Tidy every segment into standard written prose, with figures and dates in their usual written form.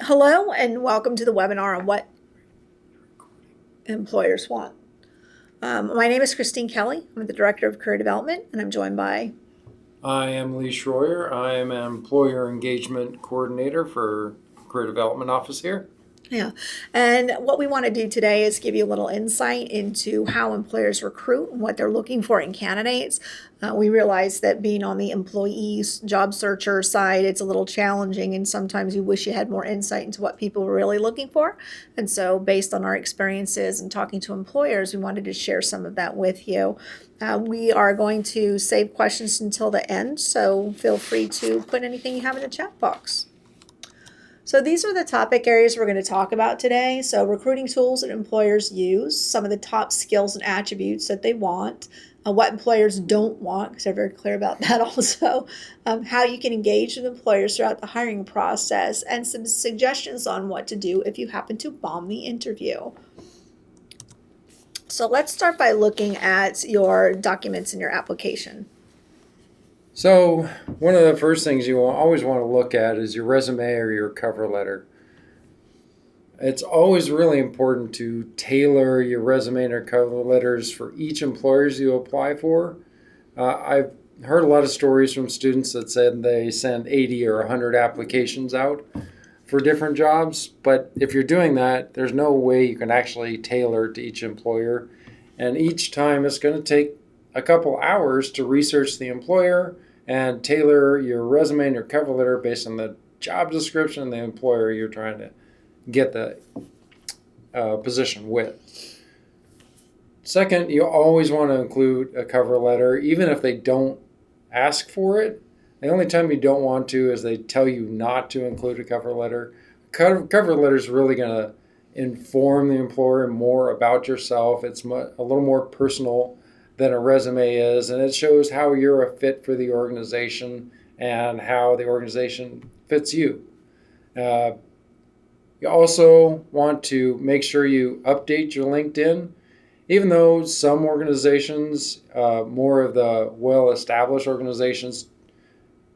Hello and welcome to the webinar on what employers want. My name is Christine Kelly. I'm the Director of Career Development and I'm joined by... I am Lee Schroyer. I am an Employer Engagement Coordinator for Career Development Office here. Yeah, and what we want to do today is give you a little insight into how employers recruit and what they're looking for in candidates. We realize that being on the employees, job searcher side, it's a little challenging, and sometimes you wish you had more insight into what people were really looking for. And so, based on our experiences and talking to employers, we wanted to share some of that with you. We are going to save questions until the end, so feel free to put anything you have in the chat box. So these are the topic areas we're going to talk about today. So recruiting tools that employers use, some of the top skills and attributes that they want, what employers don't want, because they're very clear about that also, how you can engage with employers throughout the hiring process, and some suggestions on what to do if you happen to bomb the interview. So let's start by looking at your documents in your application. So one of the first things you always want to look at is your resume or your cover letter. It's always really important to tailor your resume and your cover letters for each employers you apply for. I've heard a lot of stories from students that said they send 80 or 100 applications out for different jobs, but if you're doing that, there's no way you can actually tailor to each employer. And each time it's going to take a couple hours to research the employer and tailor your resume and your cover letter based on the job description and the employer you're trying to get the position with. Second, you always want to include a cover letter, even if they don't ask for it. The only time you don't want to is they tell you not to include a cover letter. Cover letter is really going to inform the employer more about yourself. It's a little more personal than a resume is, and it shows how you're a fit for the organization and how the organization fits you. You also want to make sure you update your LinkedIn. Even though some organizations, more of the well-established organizations,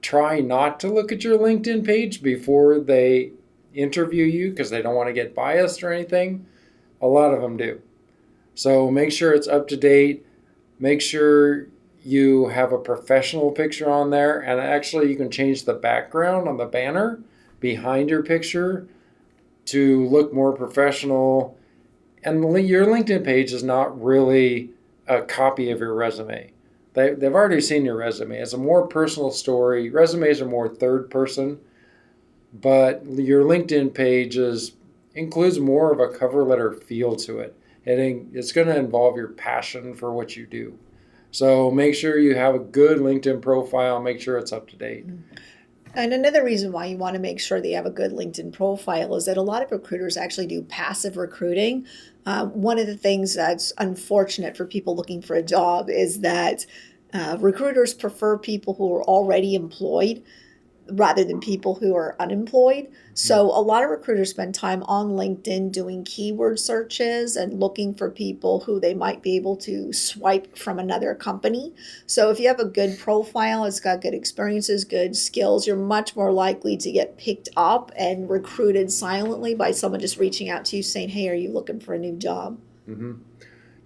try not to look at your LinkedIn page before they interview you because they don't want to get biased or anything, a lot of them do. So make sure it's up to date. Make sure you have a professional picture on there, and actually you can change the background on the banner behind your picture to look more professional. And your LinkedIn page is not really a copy of your resume. They've already seen your resume. It's a more personal story. Resumes are more third person, but your LinkedIn page includes more of a cover letter feel to it. It's going to involve your passion for what you do. So make sure you have a good LinkedIn profile. Make sure it's up to date. And another reason why you want to make sure that you have a good LinkedIn profile is that a lot of recruiters actually do passive recruiting. One of the things that's unfortunate for people looking for a job is that recruiters prefer people who are already employed rather than people who are unemployed. So a lot of recruiters spend time on LinkedIn doing keyword searches and looking for people who they might be able to swipe from another company. So if you have a good profile, it's got good experiences, good skills, you're much more likely to get picked up and recruited silently by someone just reaching out to you saying, hey, are you looking for a new job? Mm-hmm.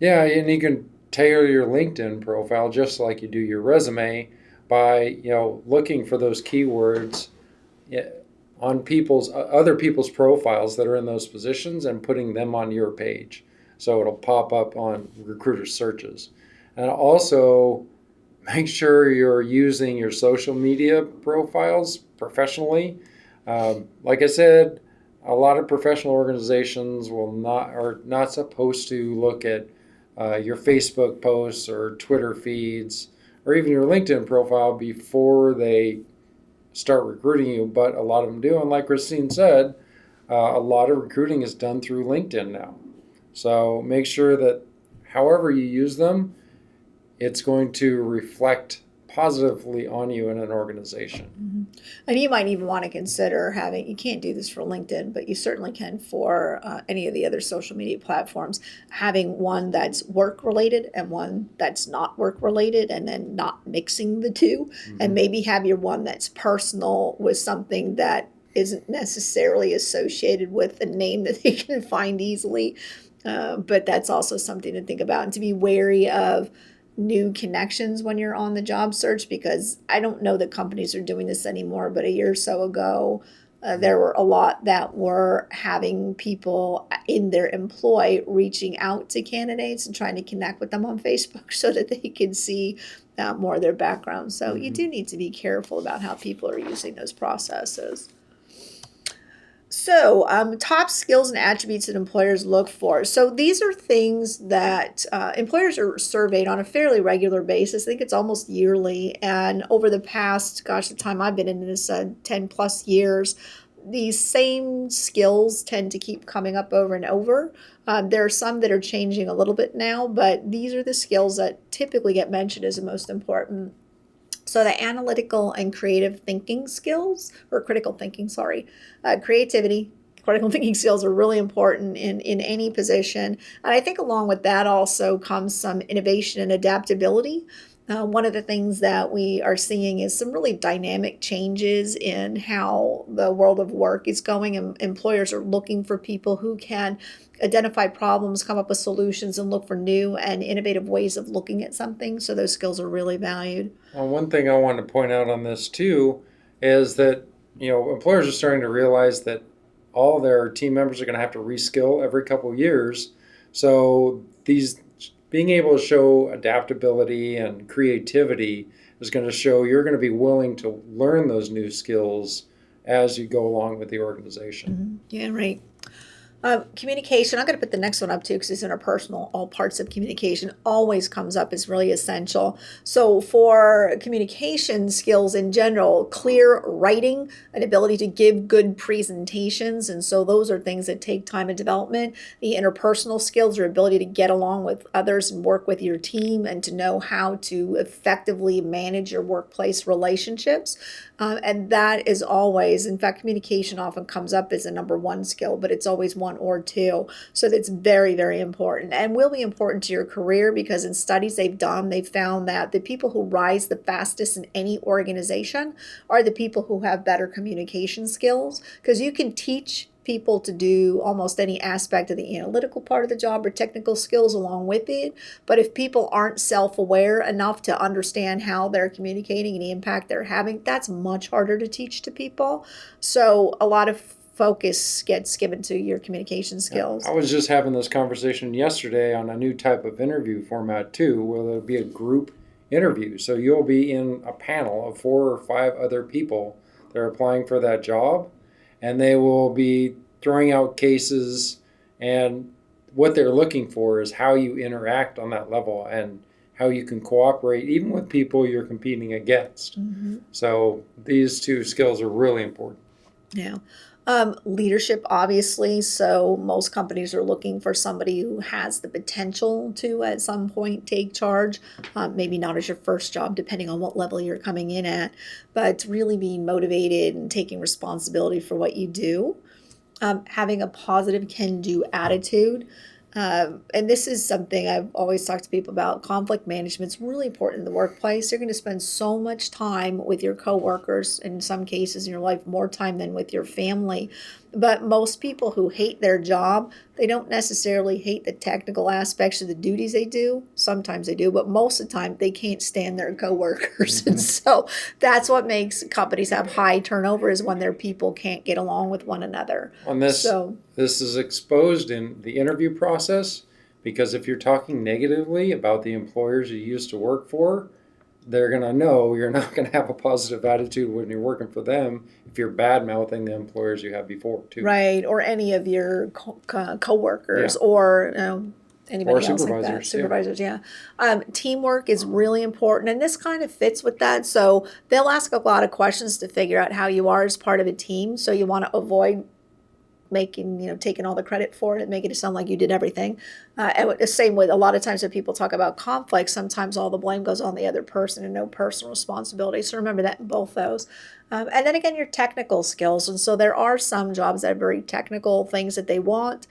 Yeah, and you can tailor your LinkedIn profile just like you do your resume by looking for those keywords on other people's profiles that are in those positions and putting them on your page, so it'll pop up on recruiter searches. And also make sure you're using your social media profiles professionally. Like I said, a lot of professional organizations are not supposed to look at your Facebook posts or Twitter feeds or even your LinkedIn profile before they start recruiting you, but a lot of them do. And like Christine said, a lot of recruiting is done through LinkedIn now. So make sure that however you use them, it's going to reflect positively on you in an organization. Mm-hmm. And you might even want to consider you can't do this for LinkedIn, but you certainly can for any of the other social media platforms, having one that's work related and one that's not work related, and then not mixing the two. Mm-hmm. And maybe have your one that's personal with something that isn't necessarily associated with a name that they can find easily. But that's also something to think about and to be wary of new connections when you're on the job search, because I don't know that companies are doing this anymore, but a year or so ago, there were a lot that were having people in their employ reaching out to candidates and trying to connect with them on Facebook so that they could see more of their background. So you do need to be careful about how people are using those processes. So, top skills and attributes that employers look for. So, these are things that employers are surveyed on a fairly regular basis. I think it's almost yearly. And over the past, gosh, the time I've been in this 10 plus years, these same skills tend to keep coming up over and over. There are some that are changing a little bit now, but these are the skills that typically get mentioned as the most important. So the analytical and creative thinking skills, or critical thinking, sorry, creativity, critical thinking skills are really important in any position. And I think along with that also comes some innovation and adaptability. One of the things that we are seeing is some really dynamic changes in how the world of work is going, and employers are looking for people who can identify problems, come up with solutions, and look for new and innovative ways of looking at something. So those skills are really valued. One thing I want to point out on this too is that employers are starting to realize that all their team members are going to have to reskill every couple of years. So these being able to show adaptability and creativity is going to show you're going to be willing to learn those new skills as you go along with the organization. Mm-hmm. Yeah, right. Communication, I'm going to put the next one up too because it's interpersonal. All parts of communication always comes up as really essential. So for communication skills in general, clear writing, an ability to give good presentations. And so those are things that take time and development. The interpersonal skills, your ability to get along with others and work with your team and to know how to effectively manage your workplace relationships. And that is always, in fact, communication often comes up as a number one skill, but it's always one or two. So that's very, very important and will be important to your career because in studies they've done, they've found that the people who rise the fastest in any organization are the people who have better communication skills, because you can teach people to do almost any aspect of the analytical part of the job or technical skills along with it. But if people aren't self-aware enough to understand how they're communicating and the impact they're having, that's much harder to teach to people. So a lot of focus gets given to your communication skills. I was just having this conversation yesterday on a new type of interview format too, where there'll be a group interview. So you'll be in a panel of 4 or 5 other people that are applying for that job, and they will be throwing out cases, and what they're looking for is how you interact on that level and how you can cooperate even with people you're competing against. Mm-hmm. So these 2 skills are really important. Yeah. Leadership, obviously. So most companies are looking for somebody who has the potential to at some point take charge. Maybe not as your first job, depending on what level you're coming in at, but really being motivated and taking responsibility for what you do. Having a positive can-do attitude. And this is something I've always talked to people about. Conflict management is really important in the workplace. You're going to spend so much time with your coworkers, in some cases in your life, more time than with your family. But most people who hate their job, they don't necessarily hate the technical aspects of the duties they do. Sometimes they do, but most of the time they can't stand their coworkers. Mm-hmm. And so that's what makes companies have high turnover, is when their people can't get along with one another. On this, this is exposed in the interview process, because if you're talking negatively about the employers you used to work for, they're going to know you're not going to have a positive attitude when you're working for them if you're bad-mouthing the employers you had before, too. Right, or any of your co-workers, or anybody else like that. Supervisors, yeah. Teamwork is really important, and this kind of fits with that. So they'll ask a lot of questions to figure out how you are as part of a team. So you want to avoid taking all the credit for it, making it sound like you did everything. And the same with a lot of times when people talk about conflict, sometimes all the blame goes on the other person and no personal responsibility. So remember that in both those. And then again, your technical skills. And so there are some jobs that are very technical things that they want.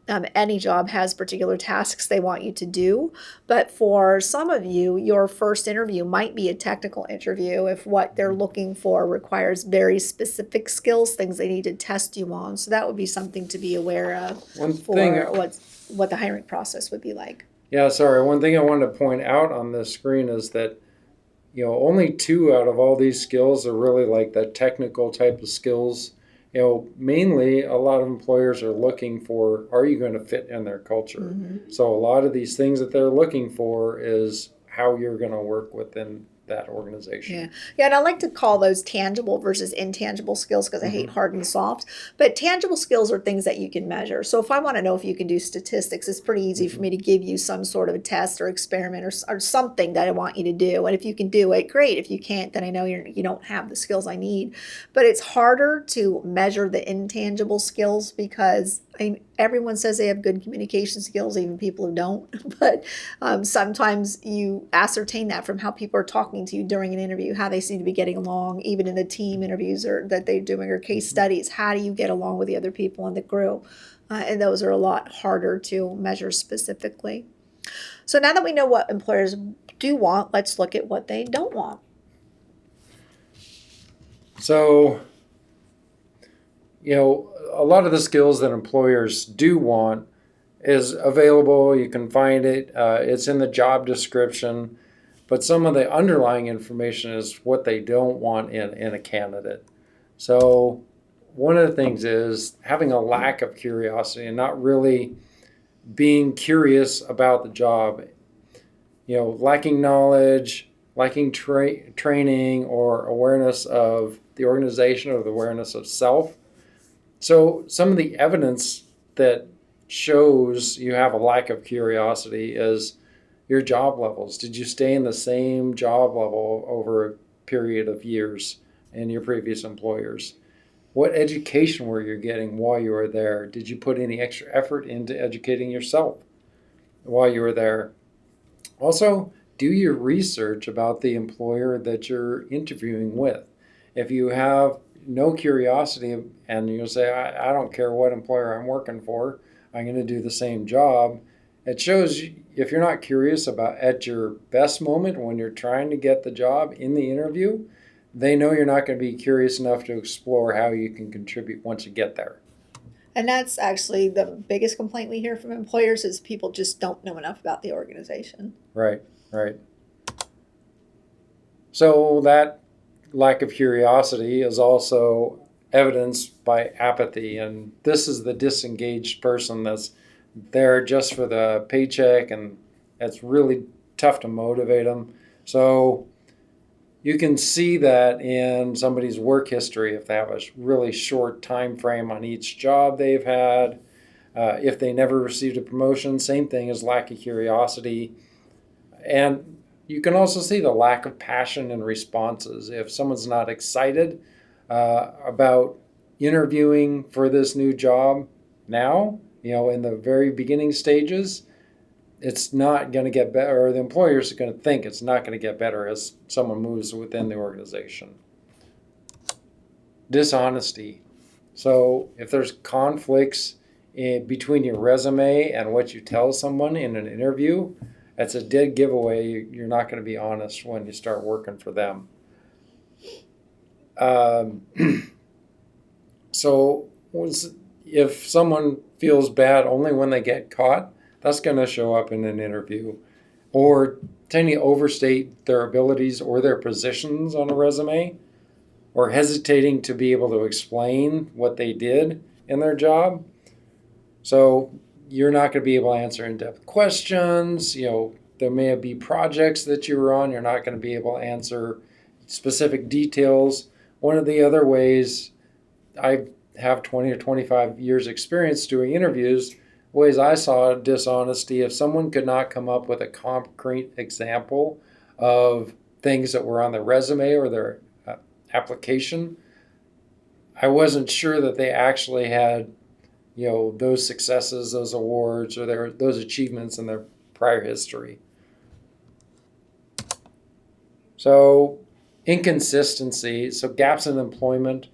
Any job has particular tasks they want you to do, but for some of you, your first interview might be a technical interview if what they're looking for requires very specific skills, things they need to test you on. So that would be something to be aware of One for thing, what the hiring process would be like. yeah, sorry. One thing I wanted to point out on this screen is that only two out of all these skills are really like the technical type of skills. Mainly a lot of employers are looking for, are you going to fit in their culture? So a lot of these things that they're looking for is how you're going to work within that organization. Yeah, and I like to call those tangible versus intangible skills because I hate hard and soft. But tangible skills are things that you can measure. So if I want to know if you can do statistics, it's pretty easy for me to give you some sort of a test or experiment or something that I want you to do. And if you can do it, great. If you can't, then I know you don't have the skills I need. But it's harder to measure the intangible skills because everyone says they have good communication skills, even people who don't. But sometimes you ascertain that from how people are talking to you during an interview, how they seem to be getting along, even in the team interviews that they're doing or case studies. How do you get along with the other people in the group? And those are a lot harder to measure specifically. So now that we know what employers do want, let's look at what they don't want. So, a lot of the skills that employers do want is available. You can find it. It's in the job description. But some of the underlying information is what they don't want in a candidate. So one of the things is having a lack of curiosity and not really being curious about the job. Lacking knowledge, lacking training or awareness of the organization or the awareness of self. So some of the evidence that shows you have a lack of curiosity is your job levels. Did you stay in the same job level over a period of years in your previous employers? What education were you getting while you were there? Did you put any extra effort into educating yourself while you were there? Also, do your research about the employer that you're interviewing with. If you have no curiosity and you say, I don't care what employer I'm working for, I'm going to do the same job, it shows if you're not curious about at your best moment when you're trying to get the job in the interview, they know you're not going to be curious enough to explore how you can contribute once you get there. And that's actually the biggest complaint we hear from employers is people just don't know enough about the organization. Right. So that lack of curiosity is also evidenced by apathy. And this is the disengaged person that's there just for the paycheck, and it's really tough to motivate them. So you can see that in somebody's work history if they have a really short time frame on each job they've had. If they never received a promotion, same thing as lack of curiosity. And you can also see the lack of passion and responses. If someone's not excited about interviewing for this new job now, in the very beginning stages, it's not going to get better, or the employers are going to think it's not going to get better as someone moves within the organization. Dishonesty. So if there's conflicts between your resume and what you tell someone in an interview, that's a dead giveaway. You're not going to be honest when you start working for them. So if someone feels bad only when they get caught, that's going to show up in an interview. Or tend to overstate their abilities or their positions on a resume, or hesitating to be able to explain what they did in their job. So you're not going to be able to answer in-depth questions. There may be projects that you were on. You're not going to be able to answer specific details. One of the other ways, I have 20 or 25 years experience doing interviews, ways I saw dishonesty, if someone could not come up with a concrete example of things that were on their resume or their application, I wasn't sure that they actually had those successes, those awards, or those achievements in their prior history. So inconsistency, so gaps in employment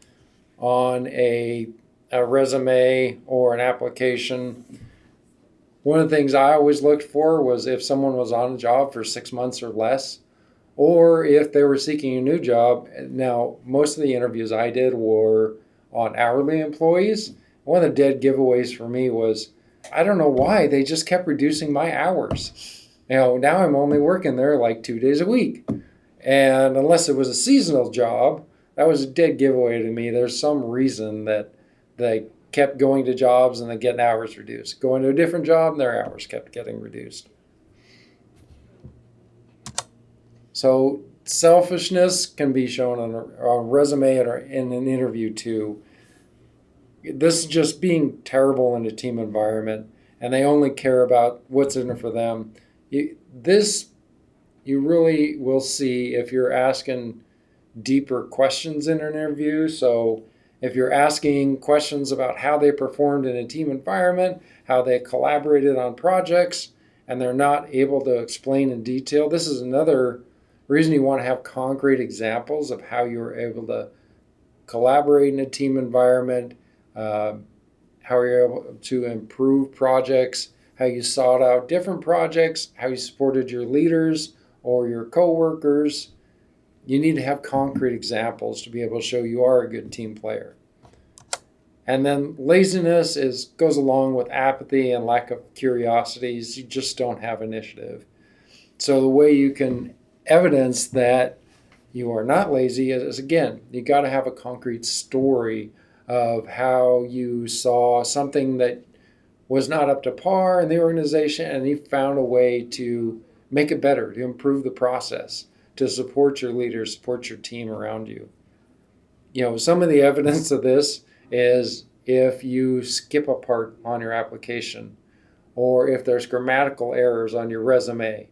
on a resume or an application. One of the things I always looked for was if someone was on a job for 6 months or less, or if they were seeking a new job. Now, most of the interviews I did were on hourly employees. One of the dead giveaways for me was I don't know why they just kept reducing my hours. Now I'm only working there like 2 days a week. And unless it was a seasonal job, that was a dead giveaway to me. There's some reason that they kept going to jobs and then getting hours reduced. Going to a different job and their hours kept getting reduced. So selfishness can be shown on a resume or in an interview too. This is just being terrible in a team environment, and they only care about what's in it for them. You really will see if you're asking deeper questions in an interview. So if you're asking questions about how they performed in a team environment, how they collaborated on projects, and they're not able to explain in detail, this is another reason you want to have concrete examples of how you were able to collaborate in a team environment, how you're able to improve projects, how you sought out different projects, how you supported your leaders or your coworkers. You need to have concrete examples to be able to show you are a good team player. And then laziness goes along with apathy and lack of curiosities. You just don't have initiative. So the way you can evidence that you are not lazy is, again, you got to have a concrete story of how you saw something that was not up to par in the organization and you found a way to make it better, to improve the process, to support your leaders, support your team around you. Some of the evidence of this is if you skip a part on your application, or if there's grammatical errors on your resume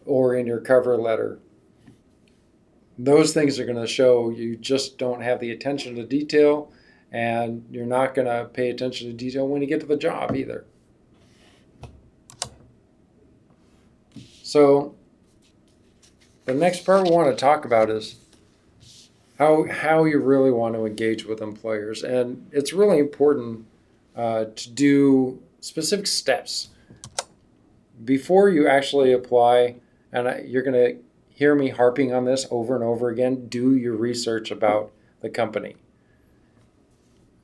or in your cover letter. Those things are going to show you just don't have the attention to detail, and you're not going to pay attention to detail when you get to the job either. So the next part we want to talk about is how you really want to engage with employers. And it's really important to do specific steps before you actually apply. And you're going to hear me harping on this over and over again. Do your research about the company.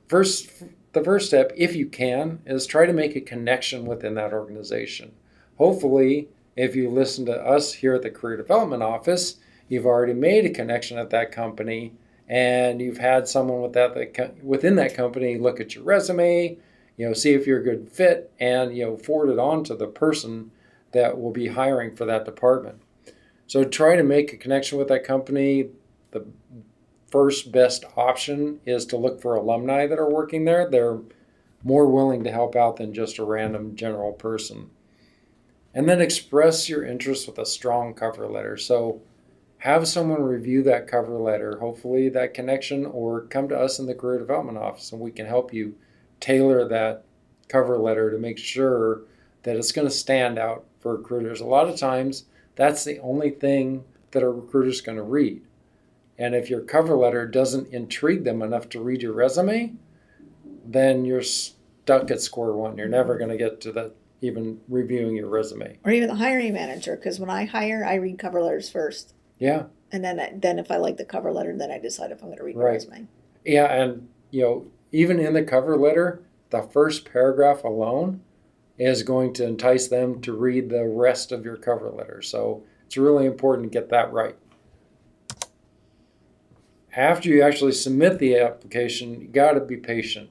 The first step, if you can, is try to make a connection within that organization. Hopefully, if you listen to us here at the Career Development Office, you've already made a connection at that company, and you've had someone within that company look at your resume, see if you're a good fit, and forward it on to the person that will be hiring for that department. So try to make a connection with that company. The first best option is to look for alumni that are working there. They're more willing to help out than just a random general person. And then express your interest with a strong cover letter. So have someone review that cover letter, hopefully that connection, or come to us in the Career Development Office and we can help you tailor that cover letter to make sure that it's going to stand out for recruiters. A lot of times, that's the only thing that a recruiter's going to read. And if your cover letter doesn't intrigue them enough to read your resume, then you're stuck at square one. You're never going to get to even reviewing your resume. Or even the hiring manager, because when I hire, I read cover letters first. Yeah. And then if I like the cover letter, then I decide if I'm going to read the resume. Yeah, and even in the cover letter, the first paragraph alone is going to entice them to read the rest of your cover letter. So it's really important to get that right. After you actually submit the application, you got to be patient.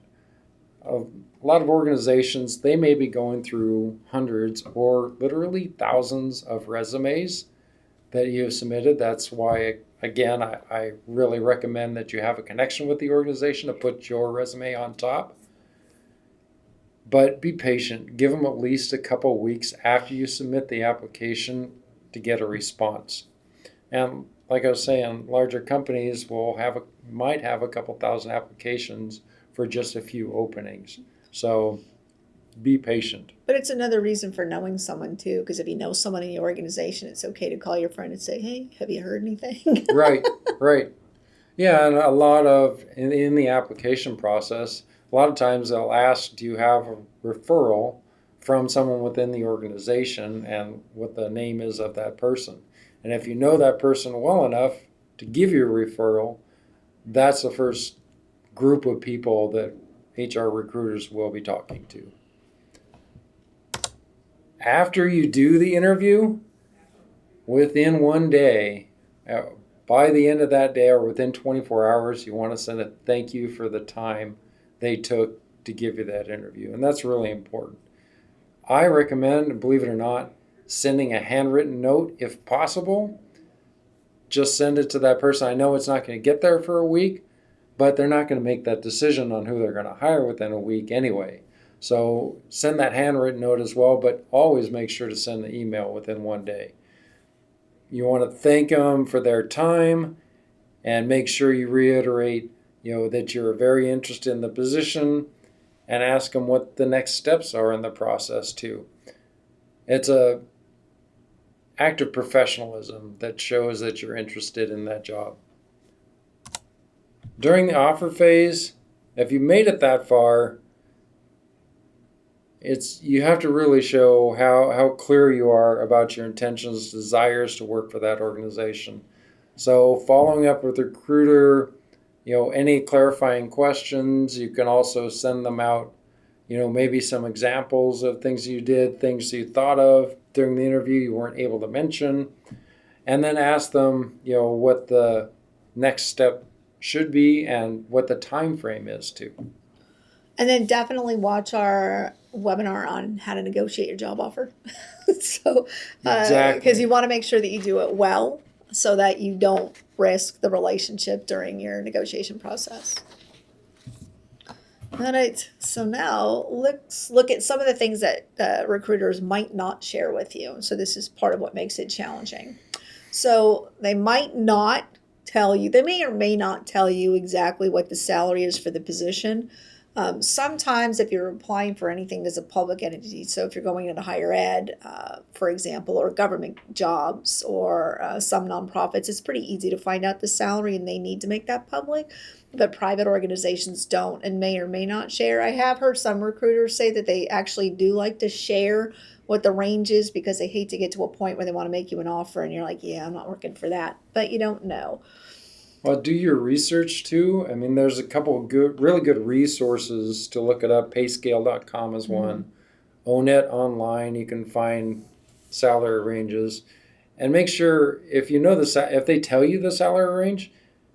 A lot of organizations, they may be going through hundreds or literally thousands of resumes that you have submitted. That's why, again, I really recommend that you have a connection with the organization to put your resume on top. But be patient. Give them at least a couple weeks after you submit the application to get a response. And like I was saying, larger companies might have a couple thousand applications for just a few openings. So be patient. But it's another reason for knowing someone too, because if you know someone in the organization, it's okay to call your friend and say, "Hey, have you heard anything?" Right. Yeah, and a lot of in the application process, a lot of times they'll ask, "Do you have a referral from someone within the organization and what the name is of that person. And if you know that person well enough to give you a referral, that's the first group of people that HR recruiters will be talking to. After you do the interview, within one day, by the end of that day or within 24 hours, you want to send a thank you for the time they took to give you that interview. And that's really important. I recommend, believe it or not, sending a handwritten note if possible. Just send it to that person. I know it's not going to get there for a week, but they're not going to make that decision on who they're going to hire within a week anyway. So send that handwritten note as well, but always make sure to send the email within one day. You want to thank them for their time and make sure you reiterate, that you're very interested in the position and ask them what the next steps are in the process too. It's a act of professionalism that shows that you're interested in that job. During the offer phase, if you made it that far, you have to really show how clear you are about your intentions, desires to work for that organization. So following up with the recruiter, any clarifying questions, you can also send them out, maybe some examples of things you did, things you thought of during the interview you weren't able to mention, and then ask them, what the next step should be and what the time frame is too. And then definitely watch our webinar on how to negotiate your job offer. So, Exactly. because you want to make sure that you do it well so that you don't risk the relationship during your negotiation process. All right, so now let's look at some of the things that recruiters might not share with you. So this is part of what makes it challenging. So they might not tell you, they may or may not tell you exactly what the salary is for the position. Sometimes if you're applying for anything as a public entity, so if you're going into higher ed, for example, or government jobs or some nonprofits, it's pretty easy to find out the salary and they need to make that public. But private organizations don't and may or may not share. I have heard some recruiters say that they actually do like to share what the range is because they hate to get to a point where they want to make you an offer and you're like, yeah, I'm not working for that. But you don't know. Well, do your research too. I mean, there's a couple of really good resources to look it up. Payscale.com is one. ONET online, you can find salary ranges. And make sure, if they tell you the salary range,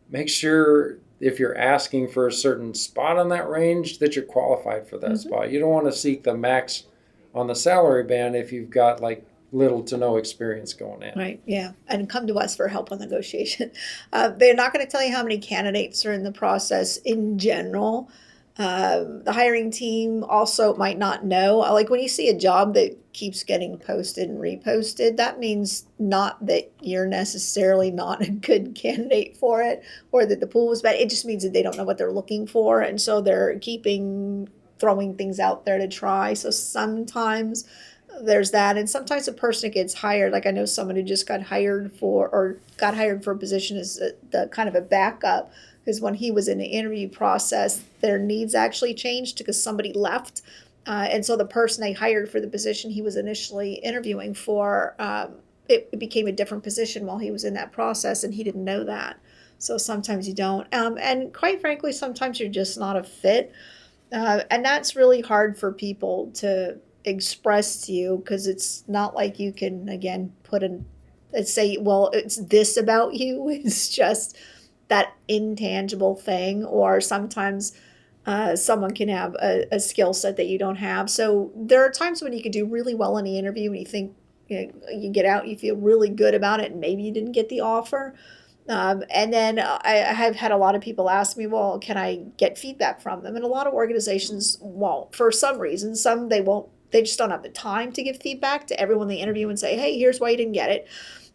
make sure if you're asking for a certain spot on that range that you're qualified for that spot. You don't want to seek the max on the salary band if you've got like little to no experience going in. Right, yeah. And come to us for help on negotiation. They're not going to tell you how many candidates are in the process in general. The hiring team also might not know. Like when you see a job that keeps getting posted and reposted, that means not that you're necessarily not a good candidate for it or that the pool was bad. It just means that they don't know what they're looking for. And so they're throwing things out there to try. So sometimes there's that, and sometimes a person gets hired, like I know someone who just got hired for a position as the kind of a backup, because when he was in the interview process their needs actually changed because somebody left, and so the person they hired for the position he was initially interviewing for, it became a different position while he was in that process and he didn't know that. So sometimes you don't, and quite frankly sometimes you're just not a fit, and that's really hard for people to express to you because it's not like you can again say, well, it's this about you. It's just that intangible thing. Or sometimes someone can have a skill set that you don't have. So there are times when you could do really well in the interview and you think, you get out, you feel really good about it, and maybe you didn't get the offer. And then I have had a lot of people ask me, well, can I get feedback from them? And a lot of organizations won't for some reason. Some they won't. They just don't have the time to give feedback to everyone they interview and say, hey, here's why you didn't get it.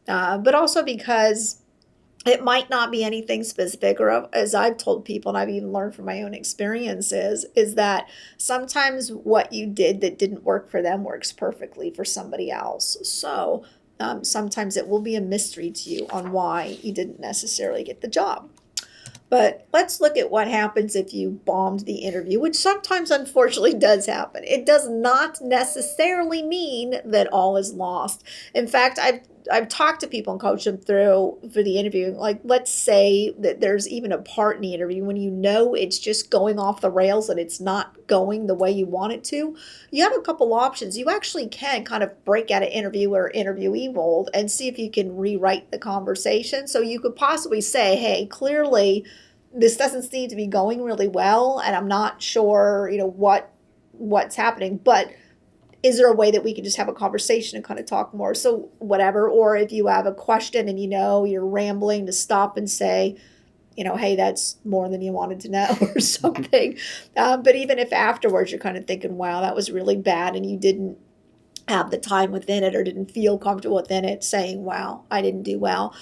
But also because it might not be anything specific, or as I've told people, and I've even learned from my own experiences, is that sometimes what you did that didn't work for them works perfectly for somebody else. So sometimes it will be a mystery to you on why you didn't necessarily get the job. But let's look at what happens if you bombed the interview, which sometimes unfortunately does happen. It does not necessarily mean that all is lost. In fact, I've talked to people and coached them through for the interview. Like, let's say that there's even a part in the interview when you know it's just going off the rails and it's not going the way you want it to. You have a couple options. You actually can kind of break out an interview or interviewee mold and see if you can rewrite the conversation. So you could possibly say, hey, clearly this doesn't seem to be going really well, and I'm not sure, what's happening, but is there a way that we can just have a conversation and kind of talk more? So whatever. Or if you have a question and you're rambling, to stop and say, hey, that's more than you wanted to know or something. But even if afterwards you're kind of thinking, wow, that was really bad, and you didn't have the time within it or didn't feel comfortable within it, saying, wow, I didn't do well.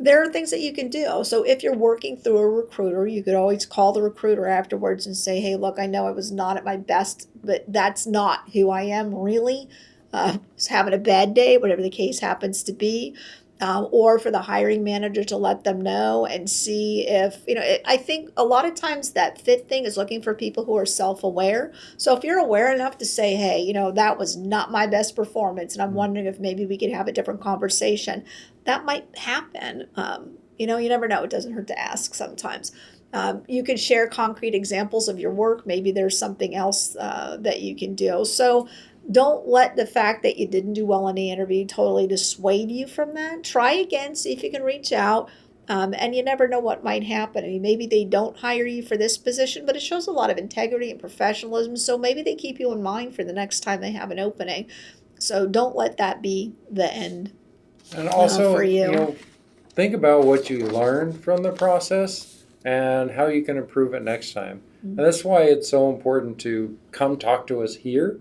There are things that you can do. So if you're working through a recruiter, you could always call the recruiter afterwards and say, hey, look, I know I was not at my best, but that's not who I am really. Just having a bad day, whatever the case happens to be. Or for the hiring manager to let them know and see if, I think a lot of times that fit thing is looking for people who are self-aware. So if you're aware enough to say, hey, that was not my best performance, and I'm wondering if maybe we could have a different conversation, that might happen. You never know. It doesn't hurt to ask sometimes. You can share concrete examples of your work. Maybe there's something else that you can do. So don't let the fact that you didn't do well in the interview totally dissuade you from that. Try again, see if you can reach out. And you never know what might happen. I mean, maybe they don't hire you for this position, but it shows a lot of integrity and professionalism. So maybe they keep you in mind for the next time they have an opening. So don't let that be the end And also, for you. think about what you learned from the process and how you can improve it next time. And that's why it's so important to come talk to us here,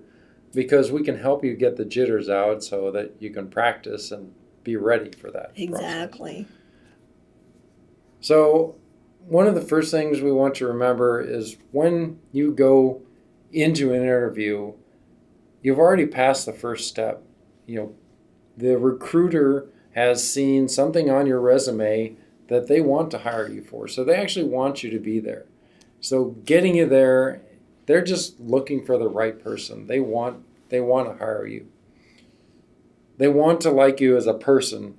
because we can help you get the jitters out so that you can practice and be ready for that Exactly. process. So one of the first things we want to remember is when you go into an interview, you've already passed the first step. The recruiter has seen something on your resume that they want to hire you for. So they actually want you to be there. So getting you there, they're just looking for the right person. They want to hire you. They want to like you as a person.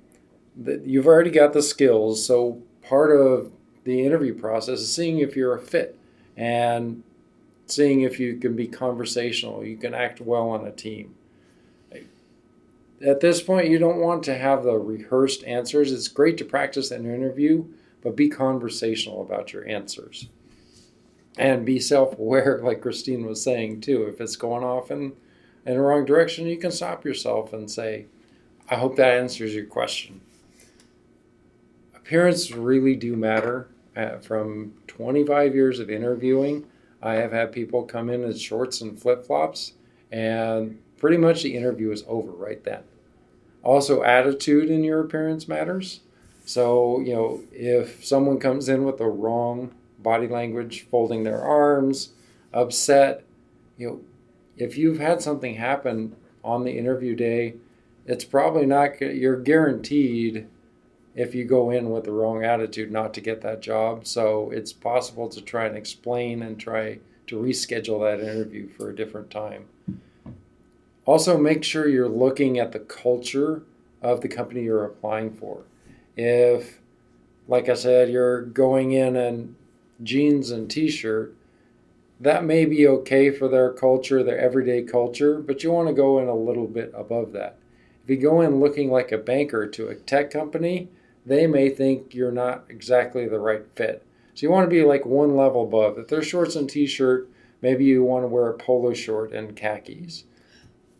You've already got the skills. So part of the interview process is seeing if you're a fit and seeing if you can be conversational, you can act well on a team. At this point, you don't want to have the rehearsed answers. It's great to practice an interview, but be conversational about your answers. And be self-aware, like Christine was saying too. If it's going off in the wrong direction, you can stop yourself and say, I hope that answers your question. Appearance really do matter. From 25 years of interviewing, I have had people come in shorts and flip-flops, and pretty much the interview is over right then. Also, attitude in your appearance matters. So, if someone comes in with the wrong body language, folding their arms, upset, if you've had something happen on the interview day, it's probably not, you're guaranteed if you go in with the wrong attitude not to get that job. So it's possible to try and explain and try to reschedule that interview for a different time. Also, make sure you're looking at the culture of the company you're applying for. If, like I said, you're going in jeans and t-shirt, that may be okay for their culture, their everyday culture, but you want to go in a little bit above that. If you go in looking like a banker to a tech company, they may think you're not exactly the right fit. So you want to be like one level above. If they're shorts and t-shirt, maybe you want to wear a polo short and khakis.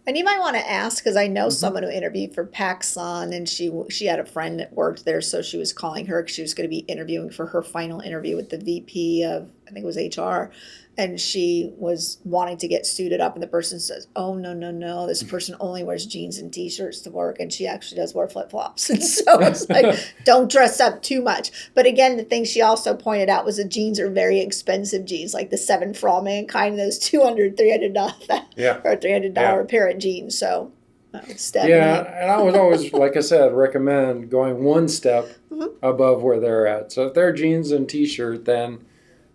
And you might want to ask, because I know someone who interviewed for PacSun, and she had a friend that worked there, so she was calling her because she was going to be interviewing for her final interview with the VP of, I think it was HR, and she was wanting to get suited up, and the person says, "Oh, no, no, no, this person only wears jeans and t-shirts to work," and she actually does wear flip-flops. And so it's like, don't dress up too much. But again, the thing she also pointed out was the jeans are very expensive jeans, like the 7 for All Mankind, those $200, $300 Yeah. or $300 pair of jeans. So Step Yeah, ahead. and I would always, like I said, recommend going one step Mhm. above where they're at. So if they're jeans and t-shirt, then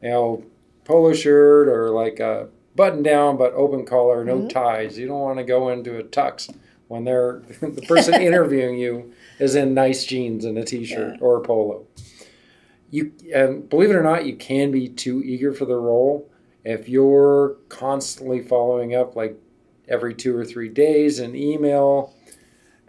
you know, polo shirt or like a button down but open collar, no Mhm. ties. You don't want to go into a tux when they're the person interviewing you is in nice jeans and a Yeah. t-shirt or a polo. You and believe it or not, you can be too eager for the role if you're constantly following up like every 2 or 3 days in email.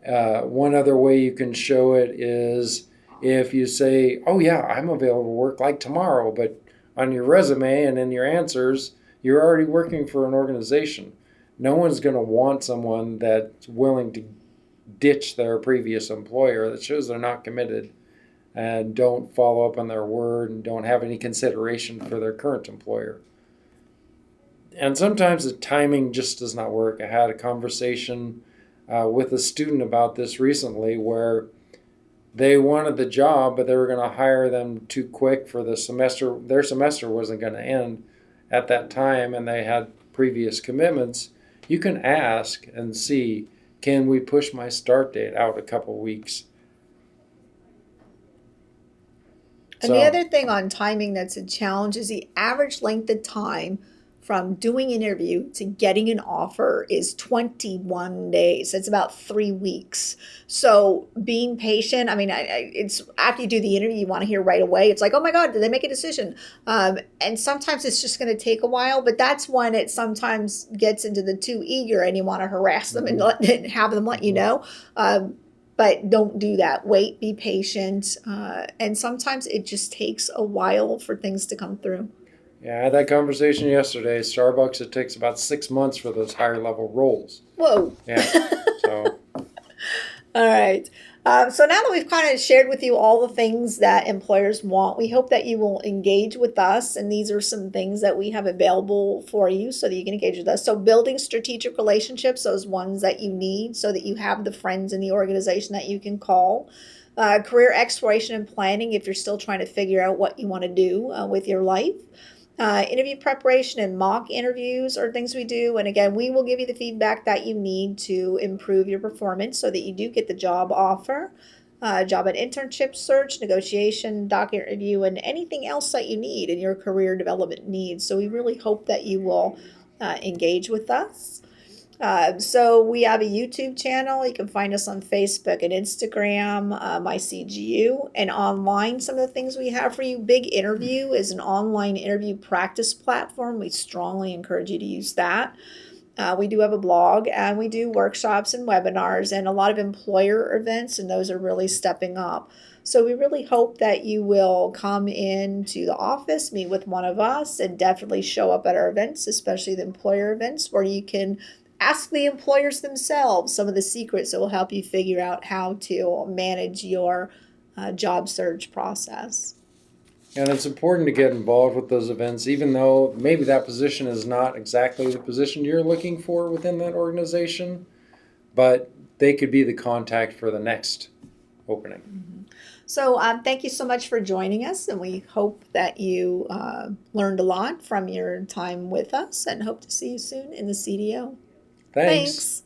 One other way you can show it is if you say, "Oh yeah, I'm available to work like tomorrow," but on your resume and in your answers, you're already working for an organization. No one's going to want someone that's willing to ditch their previous employer. That shows they're not committed and don't follow up on their word and don't have any consideration for their current employer. And sometimes the timing just does not work. I had a conversation with a student about this recently where they wanted the job, but they were going to hire them too quick for the semester. Their semester wasn't going to end at that time, and they had previous commitments. You can ask and see, can we push my start date out a couple weeks? And the So other thing on timing that's a challenge is the average length of time from doing an interview to getting an offer is 21 days. That's about 3 weeks. So being patient, I mean, it's after you do the interview, you want to hear right away. It's like, oh my God, did they make a decision? And sometimes it's just going to take a while, but that's when it sometimes gets into the too eager and you want to harass them and, mhm, and have them let you mhm. know. But don't do that. Wait, be patient. And sometimes it just takes a while for things to come through. Yeah, I had that conversation yesterday. Starbucks, it takes about 6 months for those higher level roles. Whoa. Yeah. So, All right. So now that we've kind of shared with you all the things that employers want, we hope that you will engage with us. And these are some things that we have available for you so that you can engage with us. So, building strategic relationships, those ones that you need so that you have the friends in the organization that you can call. Career exploration and planning if you're still trying to figure out what you want to do with your life. Interview preparation and mock interviews are things we do. And again, we will give you the feedback that you need to improve your performance so that you do get the job offer, job and internship search, negotiation, document review, and anything else that you need in your career development needs. So we really hope that you will engage with us. So we have a YouTube channel. You can find us on Facebook and Instagram, my CGU, and online. Some of the things we have for you. Big Interview is an online interview practice platform. We strongly encourage you to use that. We do have a blog and we do workshops and webinars and a lot of employer events, and those are really stepping up. So we really hope that you will come into the office, meet with one of us, and definitely show up at our events, especially the employer events, where you can ask the employers themselves some of the secrets that will help you figure out how to manage your job search process. and it's important to get involved with those events, even though maybe that position is not exactly the position you're looking for within that organization, but they could be the contact for the next opening. So, thank you so much for joining us, and we hope that you learned a lot from your time with us and hope to see you soon in the CDO. Thanks. Thanks.